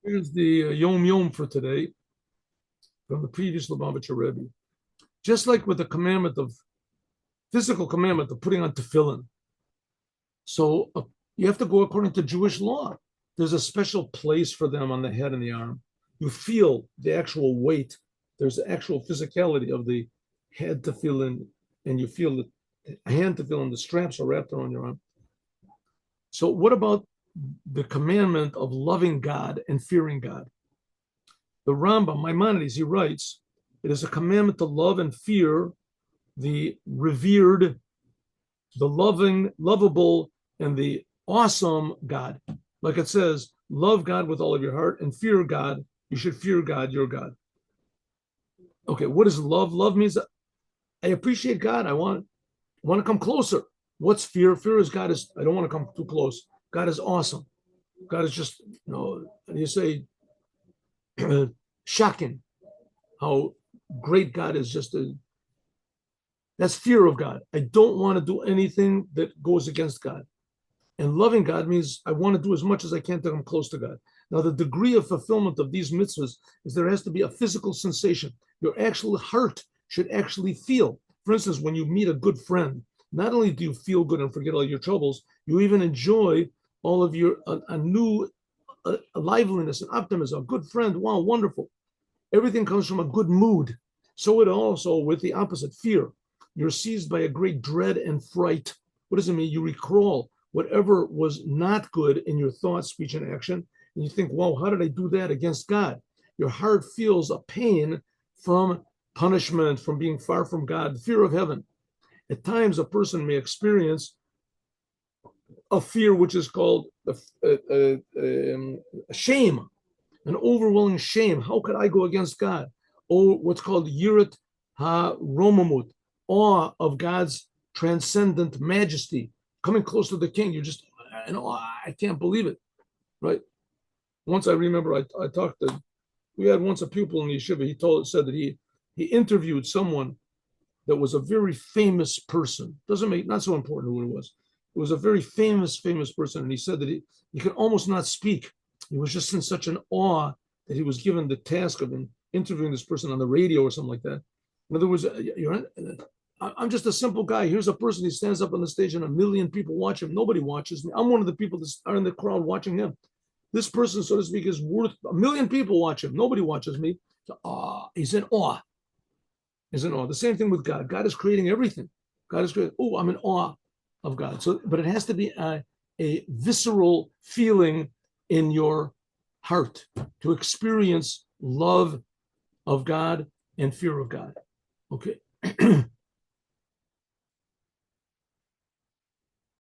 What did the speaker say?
Here's the HaYom for today from the previous Lubavitcher Rebbe. Just like with the commandment of physical commandment of putting on tefillin, so you have to go according to Jewish law. There's a special place for them on the head and the arm. You feel the actual weight. There's the actual physicality of the head tefillin, and you feel the hand tefillin. The straps are wrapped around your arm. So what about the commandment of loving God and fearing God? The Rambam, Maimonides, he writes, it is a commandment to love and fear the revered, the loving, lovable, and the awesome God. Like it says, love God with all of your heart and fear God. You should fear God, your God. Okay, what is love? Love means I appreciate God. I want to come closer. What's fear? Fear is God is, I don't want to come too close. God is awesome. God is just, you say, shocking how great God is. That's fear of God. I don't want to do anything that goes against God. And loving God means I want to do as much as I can to come close to God. Now, the degree of fulfillment of these mitzvahs is there has to be a physical sensation. Your actual heart should actually feel. For instance, when you meet a good friend, not only do you feel good and forget all your troubles, you even enjoy all of your a new liveliness and optimism. A good friend, wow, wonderful. Everything comes from a good mood. So it also with the opposite, fear. You're seized by a great dread and fright. What does it mean? You recall whatever was not good in your thought, speech, and action, and you think, wow, how did I do that against God? Your heart feels a pain from punishment, from being far from God, fear of heaven. At times, a person may experience a fear which is called shame, an overwhelming shame. How could I go against God? Or what's called yirat ha-romamut, awe of God's transcendent majesty. Coming close to the king, you're just, I can't believe it, right? Once I remember I talked to, we had once a pupil in the yeshiva, said that he interviewed someone that was a very famous person. Doesn't make, not so important who it was. It was a very famous person. And he said that he could almost not speak. He was just in such an awe that he was given the task of interviewing this person on the radio or something like that. In other words, I'm just a simple guy. Here's a person, he stands up on the stage and 1 million people watch him. Nobody watches me. I'm one of the people that are in the crowd watching him. This person, so to speak, is worth 1 million people watch him. Nobody watches me. So, he's in awe. He's in awe. The same thing with God. God is creating everything. God is creating, I'm in awe of God. So, but it has to be a visceral feeling in your heart to experience love of God and fear of God. Okay.